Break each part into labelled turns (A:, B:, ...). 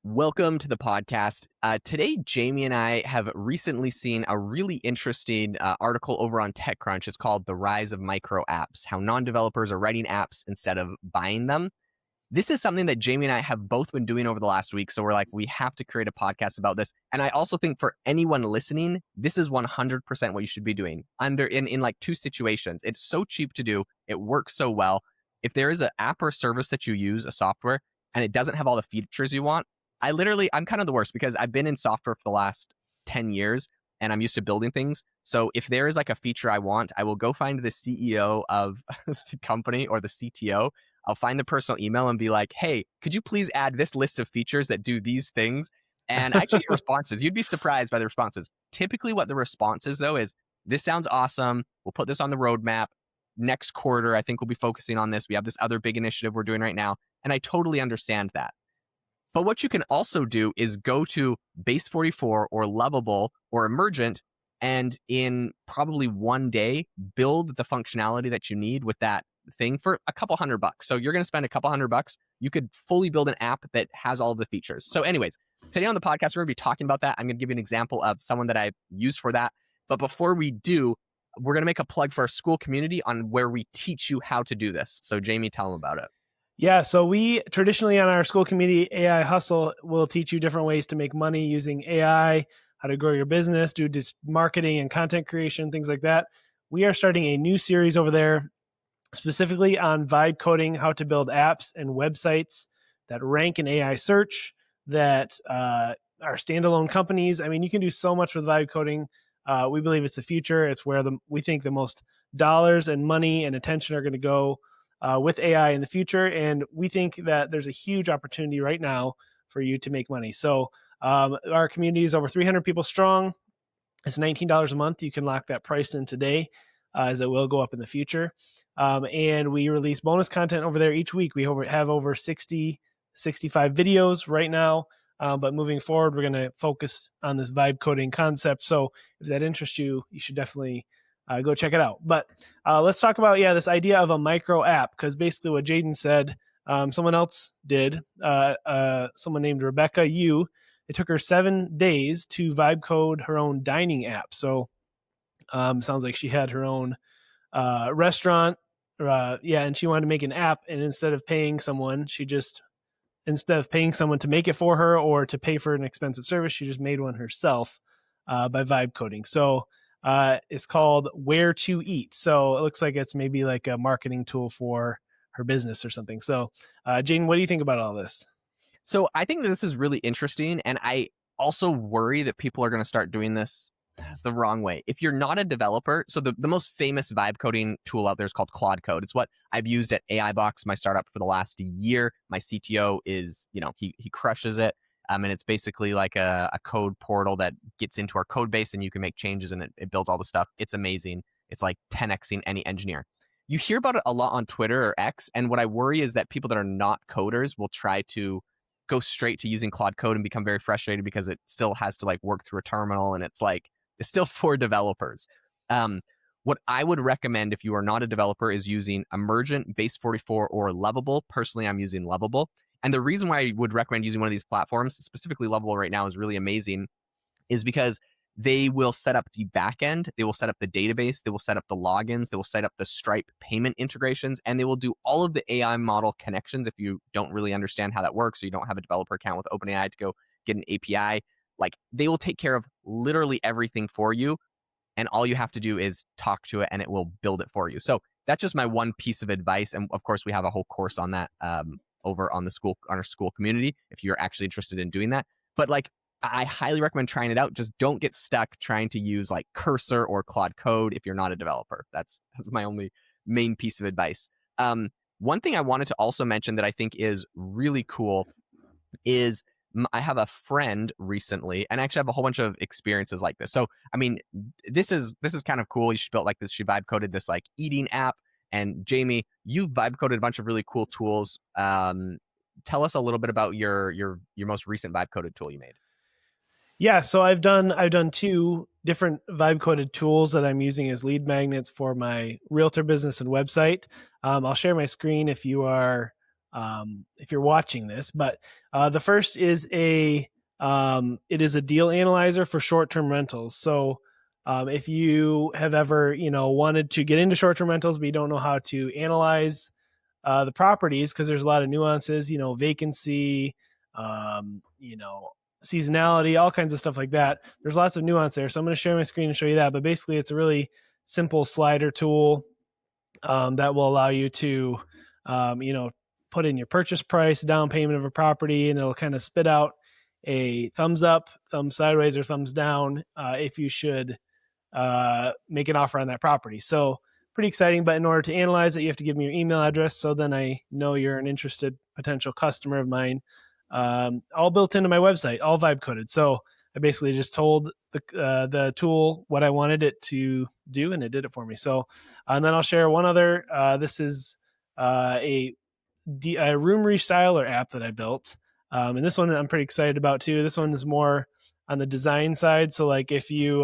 A: Welcome to the podcast. Today, Jamie and I have recently seen a really interesting article over on TechCrunch. It's called The Rise of Micro Apps, How Non-Developers Are Writing Apps Instead of Buying Them. This is something that Jamie and I have both been doing over the last week. So we're like, we have to create a podcast about this. And I also think for anyone listening, this is 100% what you should be doing in like two situations. It's so cheap to do. It works so well. If there is an app or service that you use, a software, and it doesn't have all the features you want, I'm kind of the worst because I've been in software for the last 10 years and I'm used to building things. So if there is like a feature I want, I will go find the CEO of the company or the CTO. I'll find the personal email and be like, hey, could you please add this list of features that do these things? And I actually get responses. You'd be surprised by the responses. Typically what the response is though is, this sounds awesome. We'll put this on the roadmap. Next quarter, I think we'll be focusing on this. We have this other big initiative we're doing right now. And I totally understand that. But what you can also do is go to Base 44 or Lovable or Emergent and in probably one day, build the functionality that you need with that thing for a couple $100. So you're going to spend a couple $100. You could fully build an app that has all of the features. So anyways, today on the podcast, we're going to be talking about that. I'm going to give you an example of someone that I've used for that. But before we do, we're going to make a plug for our school community on where we teach you how to do this. So Jamie, tell them about it.
B: Yeah, so we traditionally on our school community AI Hustle will teach you different ways to make money using AI, how to grow your business, do marketing and content creation, things like that. We are starting a new series over there specifically on vibe coding, how to build apps and websites that rank in AI search, that are standalone companies. I mean, you can do so much with vibe coding. We believe it's the future. It's where we think the most dollars and money and attention are going to go with AI in the future. And we think that there's a huge opportunity right now for you to make money. So our community is over 300 people strong. It's $19 a month. You can lock that price in today as it will go up in the future. And we release bonus content over there each week. We have over 65 videos right now. But moving forward, we're going to focus on this vibe coding concept. So if that interests you, you should definitely go check it out. But let's talk about, this idea of a micro app, because basically what Jaeden said, someone else did, someone named Rebecca Yu, it took her 7 days to vibe code her own dining app. So sounds like she had her own restaurant, and she wanted to make an app. And instead of paying someone to make it for her or to pay for an expensive service, she just made one herself by vibe coding. So it's called Where to Eat. So it looks like it's maybe like a marketing tool for her business or something. So Jaeden, what do you think about all this?
A: So I think that this is really interesting. And I also worry that people are going to start doing this the wrong way. If you're not a developer, so the most famous vibe coding tool out there is called Claude Code. It's what I've used at AI Box, my startup, for the last year. My CTO is, he crushes it. And it's basically like a code portal that gets into our code base and you can make changes and it builds all the stuff. It's amazing. It's like 10xing any engineer. You hear about it a lot on Twitter or X. And what I worry is that people that are not coders will try to go straight to using Claude Code and become very frustrated because it still has to like work through a terminal. And it's still for developers. What I would recommend if you are not a developer is using Emergent, Base 44, or Lovable. Personally, I'm using Lovable. And the reason why I would recommend using one of these platforms, specifically Lovable right now, is really amazing, is because they will set up the backend, they will set up the database, they will set up the logins, they will set up the Stripe payment integrations, and they will do all of the AI model connections. If you don't really understand how that works, or you don't have a developer account with OpenAI to go get an API, they will take care of literally everything for you. And all you have to do is talk to it and it will build it for you. So that's just my one piece of advice. And of course, we have a whole course on that over on our school community, if you're actually interested in doing that. But I highly recommend trying it out. Just don't get stuck trying to use Cursor or Claude Code if you're not a developer. That's my only main piece of advice. One thing I wanted to also mention that I think is really cool is I have a friend recently, and I actually have a whole bunch of experiences like this. So, I mean, this is kind of cool. She built this. She vibe coded this eating app. And Jamie, you vibe coded a bunch of really cool tools. Tell us a little bit about your most recent vibe coded tool you made.
B: Yeah, so I've done 2 different vibe coded tools that I'm using as lead magnets for my realtor business and website. I'll share my screen if you are if you're watching this. But the first is it is a deal analyzer for short-term rentals. So if you have ever, wanted to get into short-term rentals, but you don't know how to analyze the properties because there's a lot of nuances, vacancy, seasonality, all kinds of stuff like that. There's lots of nuance there. So I'm going to share my screen and show you that. But basically, it's a really simple slider tool that will allow you to, put in your purchase price, down payment of a property, and it'll kind of spit out a thumbs up, thumbs sideways, or thumbs down if you should make an offer on that property. So pretty exciting. But in order to analyze it, you have to give me your email address. So then I know you're an interested potential customer of mine. All built into my website, all vibe coded. So I basically just told the tool what I wanted it to do, and it did it for me. So, and then I'll share one other. This is a room restyler app that I built. And this one I'm pretty excited about too. This one is more on the design side. So like if you,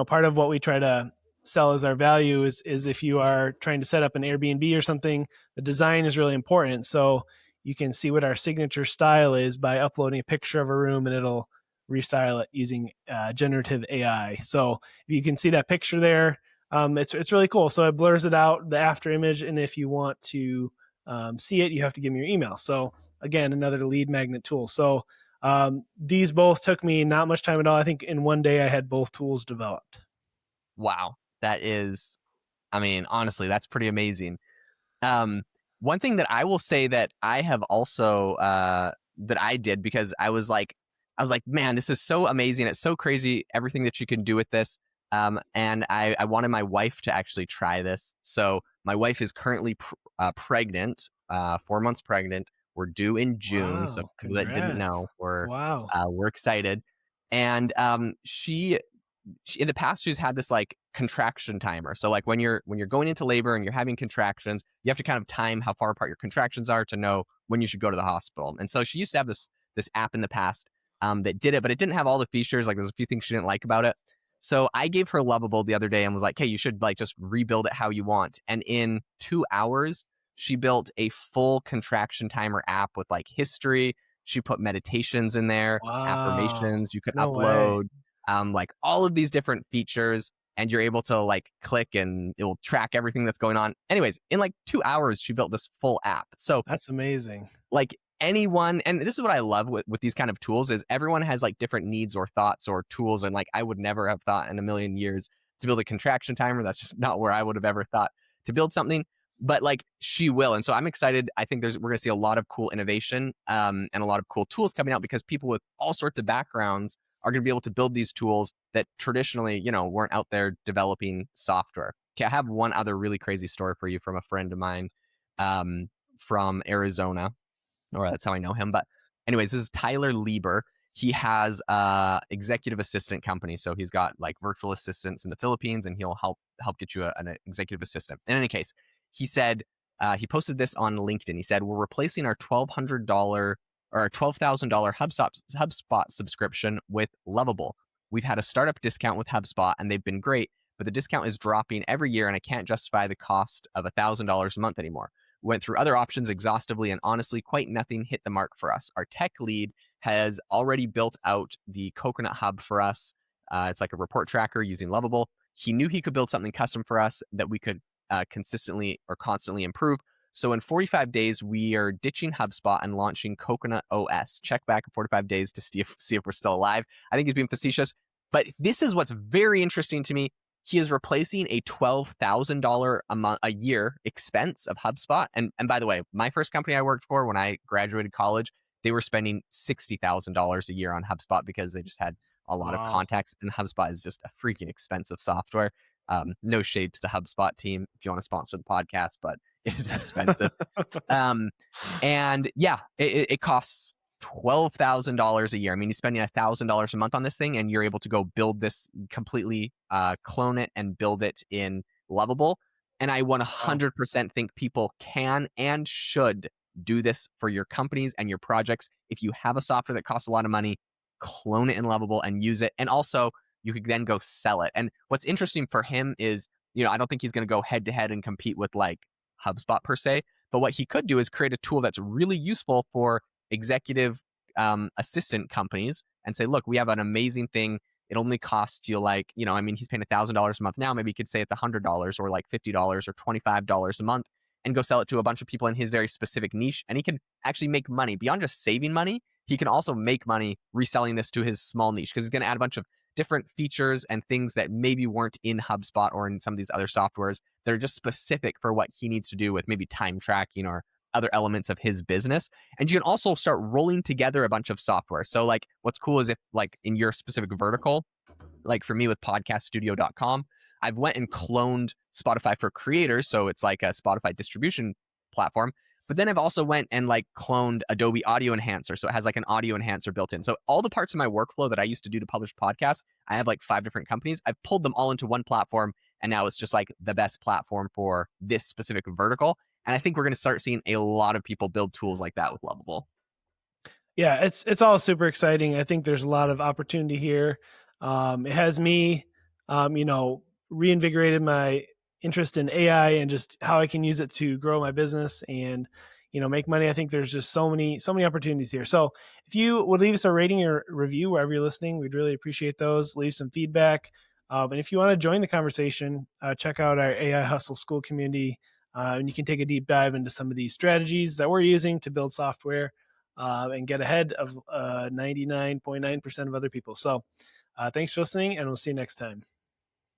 B: part of what we try to sell as our value is if you are trying to set up an Airbnb or something, the design is really important. So you can see what our signature style is by uploading a picture of a room, and it'll restyle it using generative AI. So if you can see that picture there, it's really cool. So it blurs it out, the after image, and if you want to see it, you have to give me your email. So again, another lead magnet tool. So these both took me not much time at all. I think in one day I had both tools developed.
A: Wow. That is, I mean, honestly, that's pretty amazing. One thing that I will say that I have also that I did because I was like, man, this is so amazing. It's so crazy everything that you can do with this. And I wanted my wife to actually try this. So my wife is currently pregnant, 4 months pregnant. We're due in June. So
B: Wow.
A: people that didn't
B: Congrats.
A: know,
B: Wow.
A: we're excited. And she in the past she's had this like contraction timer. So like when you're going into labor and you're having contractions, you have to kind of time how far apart your contractions are to know when you should go to the hospital. And so she used to have this app in the past that did it, but it didn't have all the features. Like there's a few things she didn't like about it. So I gave her Lovable the other day and was like, hey, you should like just rebuild it how you want. And in 2 hours, she built a full contraction timer app with like history. She put meditations in there,
B: Wow.
A: affirmations you could
B: No way.
A: upload, like all of these different features, and you're able to like click and it will track everything that's going on. Anyways, in like 2 hours, she built this full app. So
B: That's amazing.
A: like anyone, and this is what I love with these kind of tools is everyone has like different needs or thoughts or tools. And like I would never have thought in a million years to build a contraction timer. That's just not where I would have ever thought to build something. But like she will. And so I'm excited. I think we're gonna see a lot of cool innovation and a lot of cool tools coming out because people with all sorts of backgrounds are going to be able to build these tools that traditionally, weren't out there developing software. Okay, I have one other really crazy story for you from a friend of mine from Arizona, or that's how I know him. But anyways, this is Tyler Lieber. He has a executive assistant company, so he's got like virtual assistants in the Philippines, and he'll help get you an executive assistant. In any case, he said he posted this on LinkedIn. He said we're replacing our $1,200 or our $12,000 HubSpot subscription with Lovable. We've had a startup discount with HubSpot, and they've been great, but the discount is dropping every year, and I can't justify the cost of $1,000 a month anymore. Went through other options exhaustively, and honestly, quite nothing hit the mark for us. Our tech lead has already built out the Coconut Hub for us. It's like a report tracker using Lovable. He knew he could build something custom for us that we could consistently or constantly improve. So in 45 days, we are ditching HubSpot and launching Coconut OS. Check back in 45 days to see if we're still alive. I think he's being facetious, but this is what's very interesting to me. He is replacing a $12,000 a year expense of HubSpot. And by the way, my first company I worked for when I graduated college, they were spending $60,000 a year on HubSpot because they just had a lot of
B: Wow.
A: contacts. And HubSpot is just a freaking expensive software. No shade to the HubSpot team if you want to sponsor the podcast, but it is expensive. And yeah, it costs $12,000 a year. I mean, he's spending $1,000 a month on this thing, and you're able to go build this completely, clone it and build it in Lovable. And I
B: Wow.
A: 100% think people can and should do this for your companies and your projects. If you have a software that costs a lot of money, clone it in Lovable and use it. And also, you could then go sell it. And what's interesting for him is, I don't think he's going to go head to head and compete with like HubSpot per se, But what he could do is create a tool that's really useful for executive assistant companies and say, look, we have an amazing thing. It only costs you like, I mean, he's paying $1,000 a month now. Maybe he could say it's $100 or like $50 or $25 a month and go sell it to a bunch of people in his very specific niche. And he can actually make money beyond just saving money. He can also make money reselling this to his small niche because he's going to add a bunch of different features and things that maybe weren't in HubSpot or in some of these other softwares that are just specific for what he needs to do with maybe time tracking or other elements of his business. And you can also start rolling together a bunch of software. So like what's cool is if like in your specific vertical, like for me with podcaststudio.com, I've went and cloned Spotify for creators. So it's like a Spotify distribution platform. But then I've also went and like cloned Adobe Audio Enhancer. So it has like an audio enhancer built in. So all the parts of my workflow that I used to do to publish podcasts, I have like 5 different companies. I've pulled them all into one platform. And now it's just like the best platform for this specific vertical. And I think we're going to start seeing a lot of people build tools like that with Lovable.
B: Yeah, it's all super exciting. I think there's a lot of opportunity here. It has me, reinvigorated my interest in AI and just how I can use it to grow my business and make money. I think there's just so many opportunities here. So if you would leave us a rating or review wherever you're listening, we'd really appreciate those. Leave some feedback, and if you want to join the conversation, check out our AI Hustle School community, and you can take a deep dive into some of these strategies that we're using to build software and get ahead of 99.9% of other people. So thanks for listening, and we'll see you next time.